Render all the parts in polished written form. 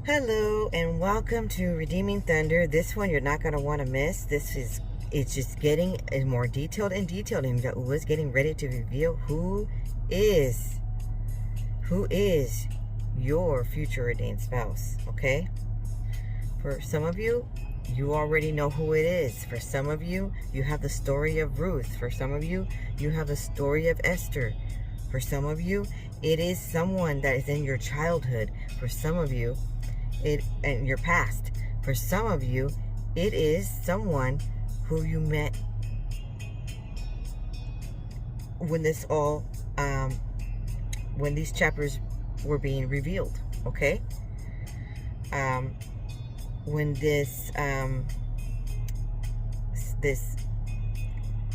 Hello and welcome to Redeeming Thunder. This one you're not going to want to miss. It's just getting more detailed and detailed, and was getting ready to reveal who is your future ordained spouse. Okay, for some of you, you already know who it is. For some of you, you have the story of Ruth. For some of you, you have the story of Esther. For some of you, it is someone that is in your childhood. For some of you, in your past. For some of you, it is someone who you met when when these chapters were being revealed. Okay, when this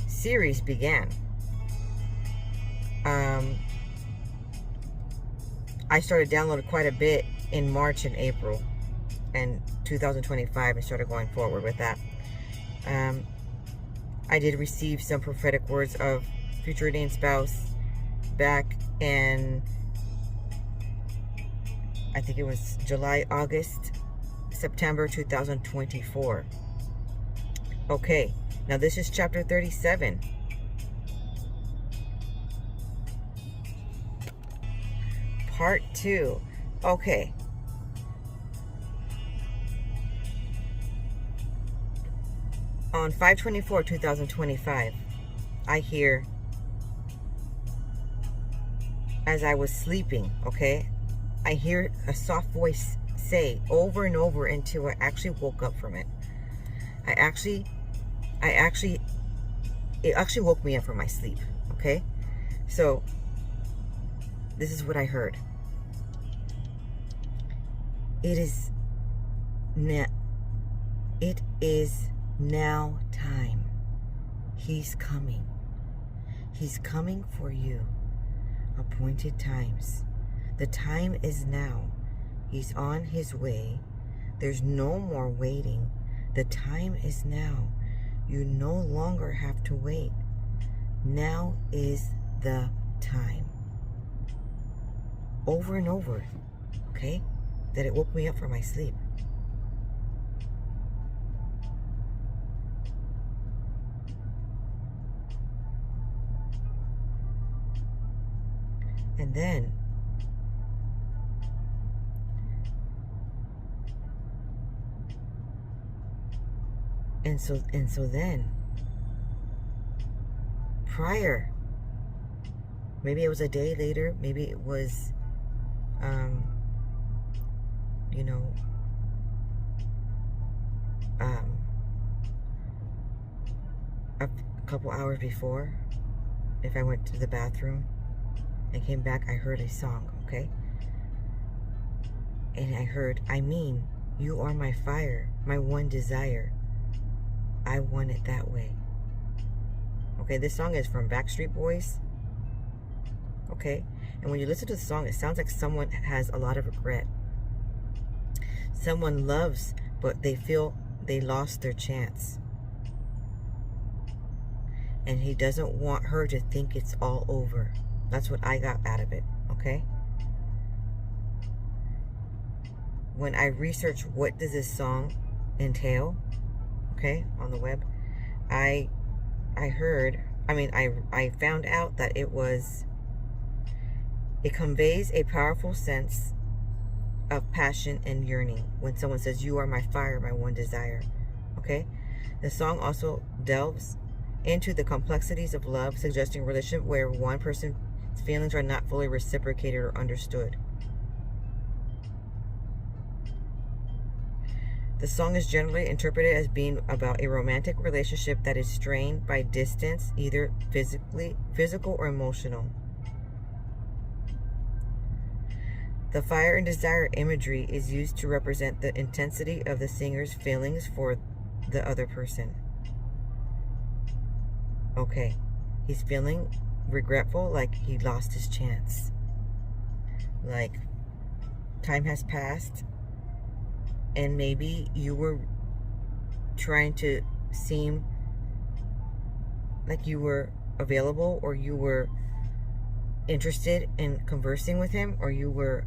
series began, I started downloading quite a bit in March and April and 2025 and started going forward with that. I did receive some prophetic words of future ordained spouse back in, I think it was July, August, September 2024. Okay, now this is chapter 37. Part 2. Okay. On 5/24/2025, I hear, as I was sleeping, okay, I hear a soft voice say over and over until I actually woke up from it. It actually woke me up from my sleep, okay? So, this is what I heard. It is now time. He's coming. He's coming for you. Appointed times. The time is now. He's on his way. There's no more waiting. The time is now. You no longer have to wait. Now is the time. Over and over, okay? That it woke me up from my sleep. And then, and so then, prior, maybe it was a day later, maybe it was, you know, a couple hours before, if I went to the bathroom and came back, I heard a song, okay? And I heard, you are my fire, my one desire. I want it that way. Okay, this song is from Backstreet Boys. Okay, and when you listen to the song, it sounds like someone has a lot of regret. Someone loves, but they feel they lost their chance. And he doesn't want her to think it's all over. That's what I got out of it, okay? When I researched what does this song entail, okay, on the web, I found out that it conveys a powerful sense of passion and yearning when someone says, you are my fire, my one desire, okay? The song also delves into the complexities of love, suggesting a relationship where one person's feelings are not fully reciprocated or understood. The song is generally interpreted as being about a romantic relationship that is strained by distance, either physical or emotional. The fire and desire imagery is used to represent the intensity of the singer's feelings for the other person. Okay, he's feeling regretful, like he lost his chance. Like, time has passed, and maybe you were trying to seem like you were available, or you were interested in conversing with him, or you were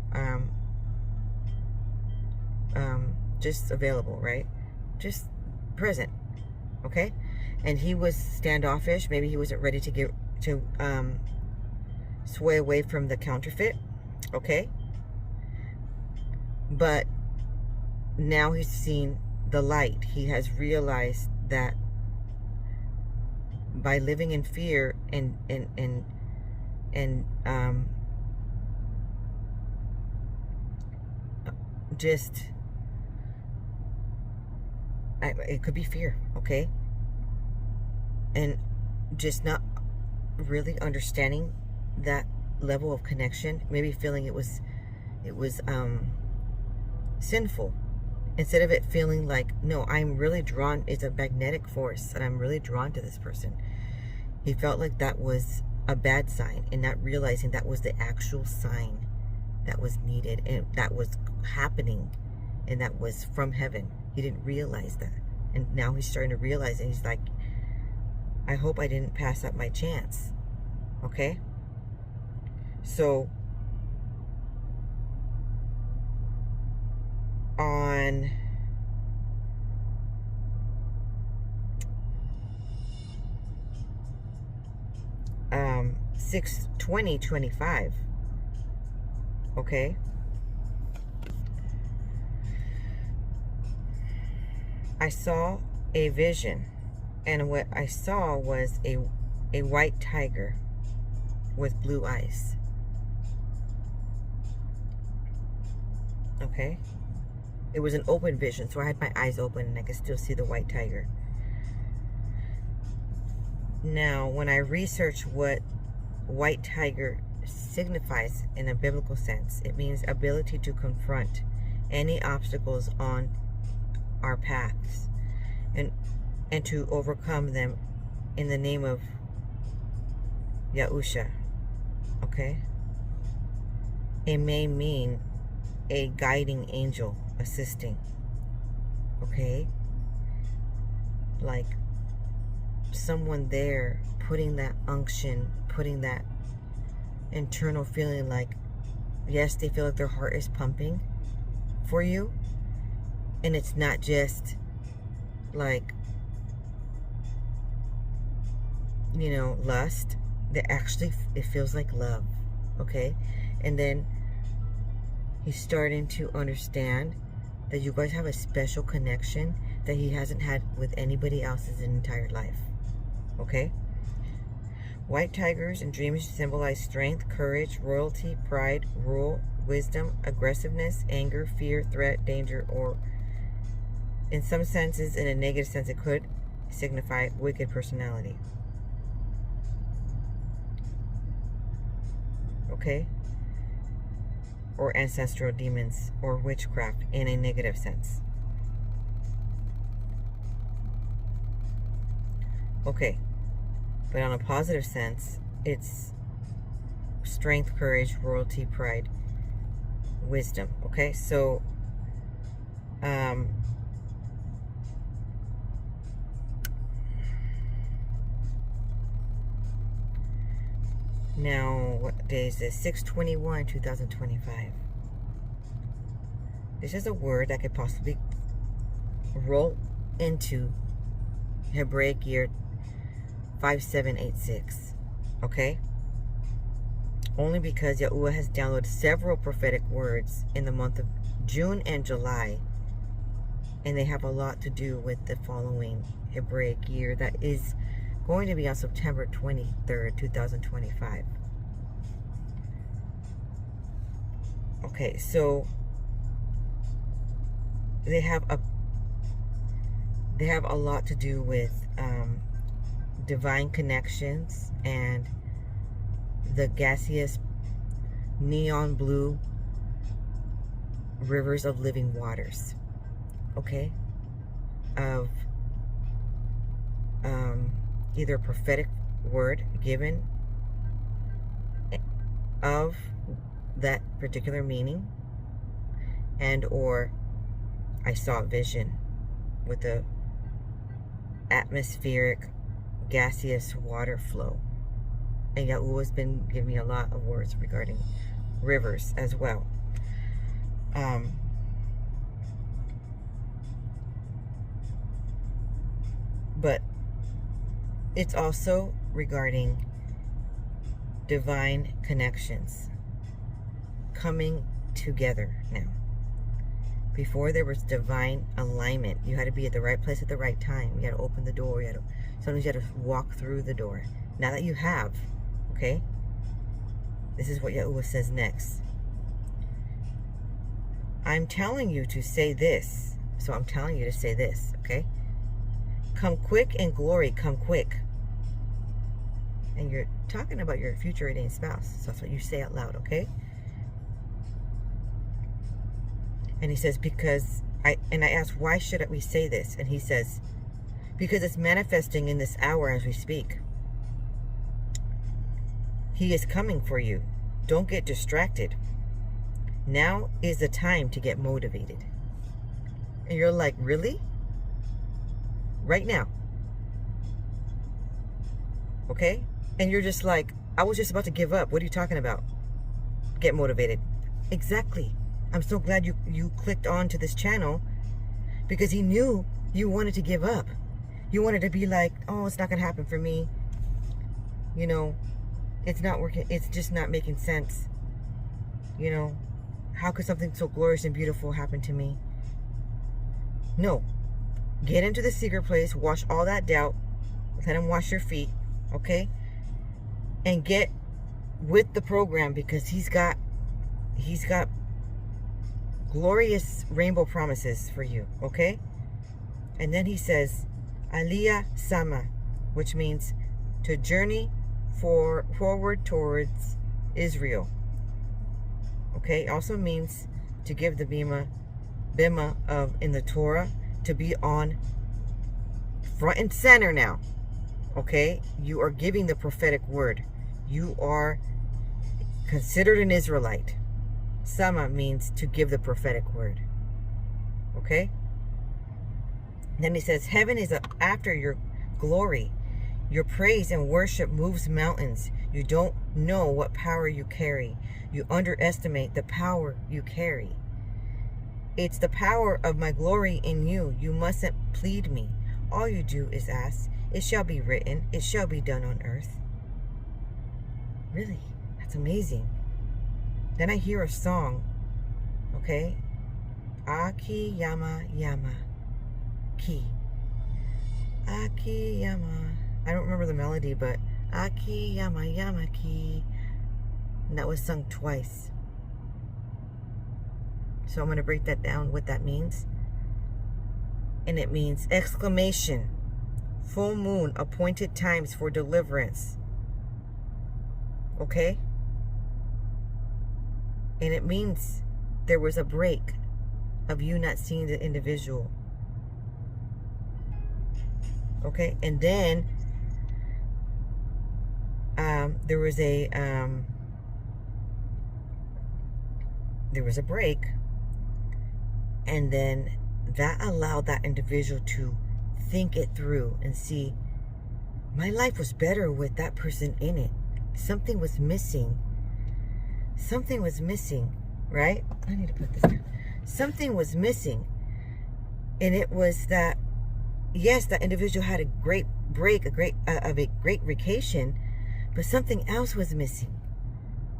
just available, right? Just present, okay? And he was standoffish. Maybe he wasn't ready to sway away from the counterfeit, okay? But now he's seen the light. He has realized that by living in fear and just it could be fear, okay? And just not really understanding that level of connection, maybe feeling it was sinful, instead of it feeling like, no, I'm really drawn, it's a magnetic force and I'm really drawn to this person. He felt like that was a bad sign, and not realizing that was the actual sign that was needed and that was happening and that was from heaven. He didn't realize that, and now he's starting to realize it. He's like, I hope I didn't pass up my chance. Okay? So on um 6/20/25, okay, I saw a vision, and what I saw was a white tiger with blue eyes. Okay? It was an open vision, so I had my eyes open and I could still see the white tiger. Now, when I research what white tiger signifies in a biblical sense, it means ability to confront any obstacles on our paths and to overcome them in the name of Yahusha. Okay? It may mean a guiding angel assisting. Okay? Like someone there putting that unction, putting that internal feeling like, yes, they feel like their heart is pumping for you. And it's not just like, lust. That actually, it feels like love. Okay? And then he's starting to understand that you guys have a special connection that he hasn't had with anybody else his entire life. Okay? White tigers and dreams symbolize strength, courage, royalty, pride, rule, wisdom, aggressiveness, anger, fear, threat, danger, or in some senses, in a negative sense, it could signify wicked personality. Okay? Or ancestral demons or witchcraft in a negative sense. Okay. But on a positive sense, it's strength, courage, royalty, pride, wisdom. Okay? So, now, what day is this? 6/21/2025. This is a word that could possibly roll into Hebraic year 5786. Okay? Only because Yahuwah has downloaded several prophetic words in the month of June and July, and they have a lot to do with the following Hebraic year that is going to be on September 23rd, 2025. Okay, so they have a lot to do with divine connections and the gaseous neon blue rivers of living waters. Okay, of either a prophetic word given of that particular meaning, and or I saw a vision with the atmospheric gaseous water flow. And Yahuwah has been giving me a lot of words regarding rivers as well. But it's also regarding divine connections coming together now. Before, there was divine alignment. You had to be at the right place at the right time. You had to open the door. Sometimes you had to walk through the door. Now that you have, okay, this is what Yahuwah says next. I'm telling you to say this. So I'm telling you to say this, okay? Come quick in glory, come quick. And you're talking about your future ordained spouse. So that's what you say out loud, okay? And he says, I asked, why should we say this? And he says, because it's manifesting in this hour as we speak. He is coming for you. Don't get distracted. Now is the time to get motivated. And you're like, really? Right now? Okay? And you're just like, I was just about to give up. What are you talking about? Get motivated. Exactly. I'm so glad you clicked on to this channel, because he knew you wanted to give up. You wanted to be like, oh, it's not going to happen for me. You know, it's not working. It's just not making sense. You know, how could something so glorious and beautiful happen to me? No. Get into the secret place. Wash all that doubt. Let him wash your feet. Okay? And get with the program, because he's got glorious rainbow promises for you, okay? And then he says, Aliyah Sama, which means to journey forward towards Israel. Okay, also means to give the bima of in the Torah, to be on front and center now. Okay, you are giving the prophetic word. You are considered an Israelite. Sama means to give the prophetic word. Okay? Then he says, heaven is after your glory. Your praise and worship moves mountains. You don't know what power you carry. You underestimate the power you carry. It's the power of my glory in you. You mustn't plead me. All you do is ask. It shall be written. It shall be done on earth. Really? That's amazing. Then I hear a song, okay? Aki Yama Yama Ki. Aki Yama. I don't remember the melody, but Aki Yama Yama Ki. And that was sung twice. So I'm going to break that down, what that means. And it means exclamation, full moon, appointed times for deliverance. Okay? And it means there was a break of you not seeing the individual. Okay? And then there was a break, and then that allowed that individual to think it through and see, my life was better with that person in it. Something was missing. Something was missing, right? I need to put this down. Something was missing. And it was that, yes, that individual had a great break, a great vacation, but something else was missing.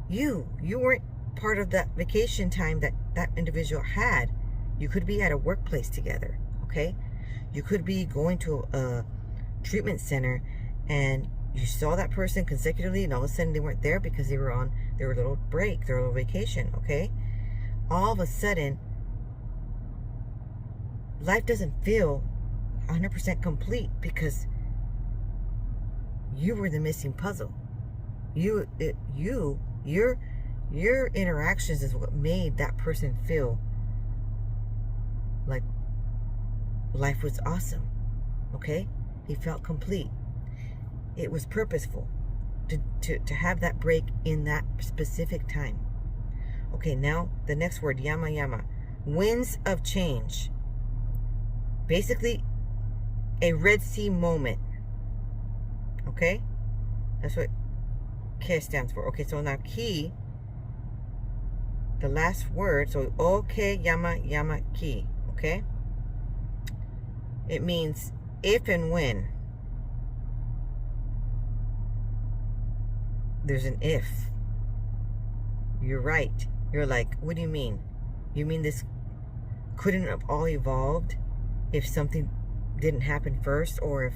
You weren't part of that vacation time that individual had. You could be at a workplace together, okay? You could be going to a treatment center and you saw that person consecutively, and all of a sudden they weren't there because they were on their little break, their little vacation, okay? All of a sudden, life doesn't feel 100% complete because you were the missing puzzle. Your interactions is what made that person feel like life was awesome, okay? He felt complete. It was purposeful to have that break in that specific time. Okay, now the next word, yama yama. Winds of change. Basically, a Red Sea moment. Okay? That's what K stands for. Okay, so now ki, the last word, so okay, yama yama ki. Okay? It means if and when, there's an if. You're right. You're like, what do you mean? You mean this couldn't have all evolved if something didn't happen first, or if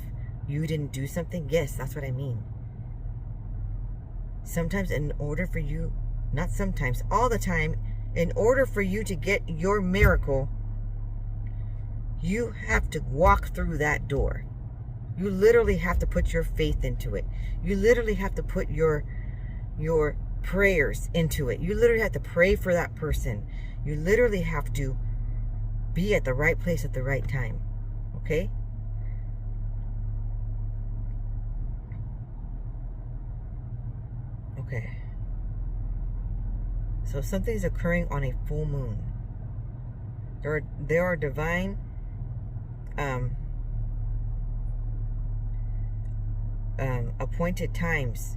you didn't do something? Yes, that's what I mean. Sometimes in order for you, not sometimes, all the time, in order for you to get your miracle, you have to walk through that door. You literally have to put your faith into it. You literally have to put your prayers into it. You literally have to pray for that person. You literally have to be at the right place at the right time. Okay? Okay. So something's occurring on a full moon. There are divine appointed times.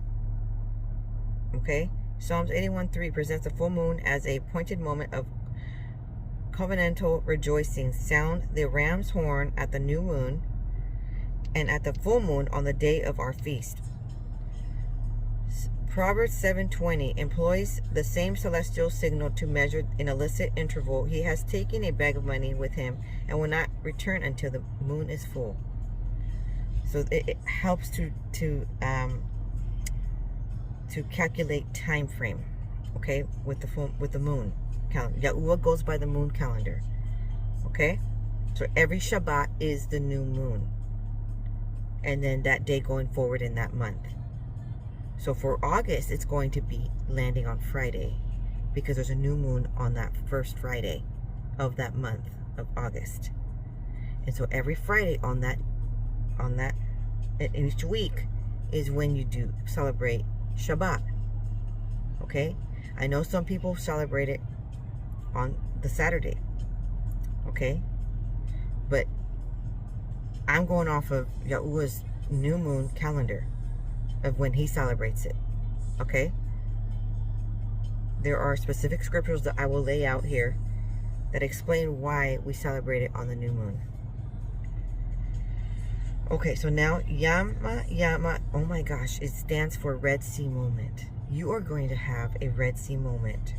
Okay? Psalms 81:3 presents a full moon as a appointed moment of covenantal rejoicing. Sound the ram's horn at the new moon and at the full moon on the day of our feast. Proverbs 7:20 employs the same celestial signal to measure an illicit interval. He has taken a bag of money with him and will not return until the moon is full. So it helps to calculate time frame, okay, with the moon calendar. Yahuwah goes by the moon calendar, okay. So every Shabbat is the new moon, and then that day going forward in that month. So for August, it's going to be landing on Friday because there's a new moon on that first Friday of that month of August. And so every Friday on that in each week is when you do celebrate Shabbat. Okay? I know some people celebrate it on the Saturday. Okay? But I'm going off of Yahuwah's new moon calendar of when he celebrates it. Okay? There are specific scriptures that I will lay out here that explain why we celebrate it on the new moon. Okay, so now Yama, oh my gosh, it stands for Red Sea moment. You are going to have a Red Sea moment.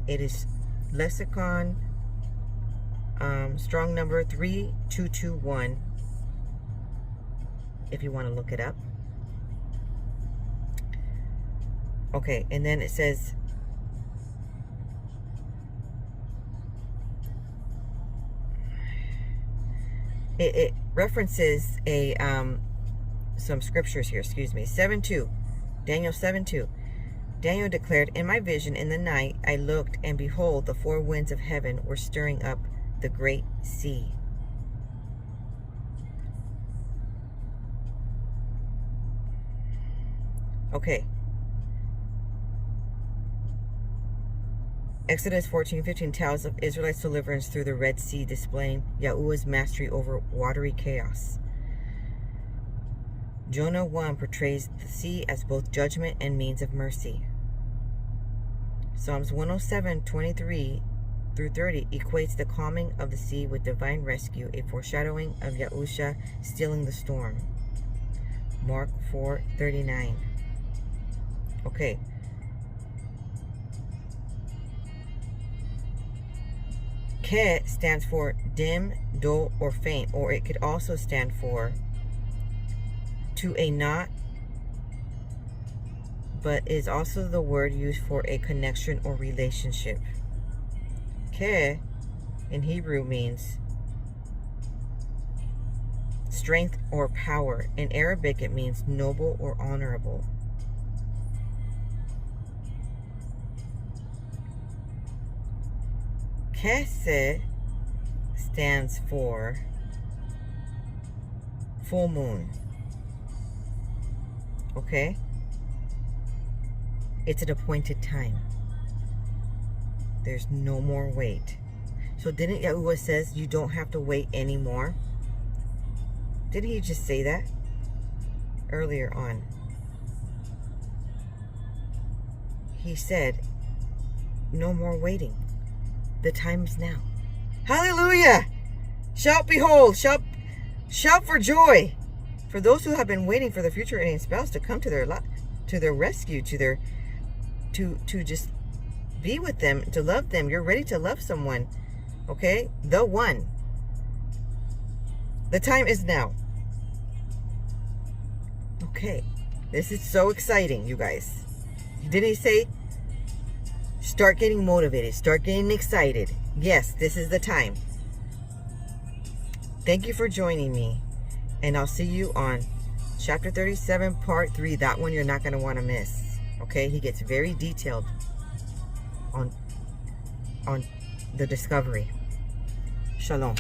It is lexicon strong number 3221 if you want to look it up. Okay, and then it says it references a some scriptures here, excuse me. 7:2, Daniel 7:2. Daniel declared, in my vision in the night I looked, and behold, the four winds of heaven were stirring up the great sea. Okay. Exodus 14:15 tells of Israelites' deliverance through the Red Sea, displaying Yahuwah's mastery over watery chaos. Jonah 1 portrays the sea as both judgment and means of mercy. Psalms 107:23 through 30 equates the calming of the sea with divine rescue, a foreshadowing of Yahusha stilling the storm. Mark 4:39. Okay. Ke stands for dim, dull, or faint, or it could also stand for to a knot, but is also the word used for a connection or relationship. Ke in Hebrew means strength or power. In Arabic, it means noble or honorable. Kese stands for full moon. Okay? It's an appointed time. There's no more wait. So didn't Yahuwah says you don't have to wait anymore? Didn't he just say that earlier on? He said, no more waiting. The time is now. Hallelujah! Shout, behold! Shout, Shout for joy for those who have been waiting for the future ordained spouse to come to their rescue, to just be with them, to love them. You're ready to love someone. Okay? The one. The time is now. Okay. This is so exciting, you guys. Didn't he say, start getting motivated, start getting excited? Yes, this is the time. Thank you for joining me. And I'll see you on chapter 37, part 3. That one you're not going to want to miss. Okay? He gets very detailed on the discovery. Shalom.